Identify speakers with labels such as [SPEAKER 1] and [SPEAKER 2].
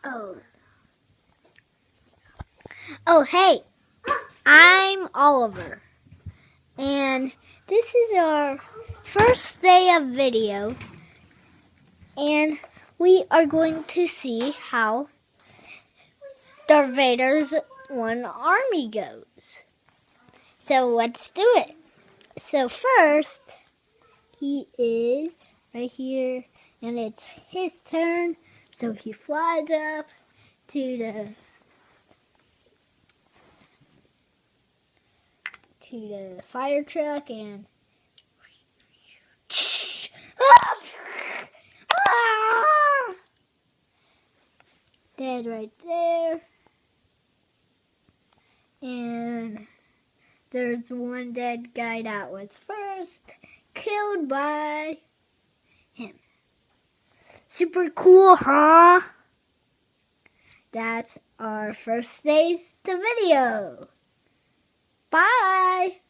[SPEAKER 1] Oh. Oh, hey. I'm Oliver. And this is our first day of video. And we are going to see how Darth Vader's one army goes. So let's do it. So first, he is right here. And it's his turn. So he flies up to the fire truck and dead right there. And there's one dead guy that was first killed by him. Super cool, huh? That's our first day's video. Bye.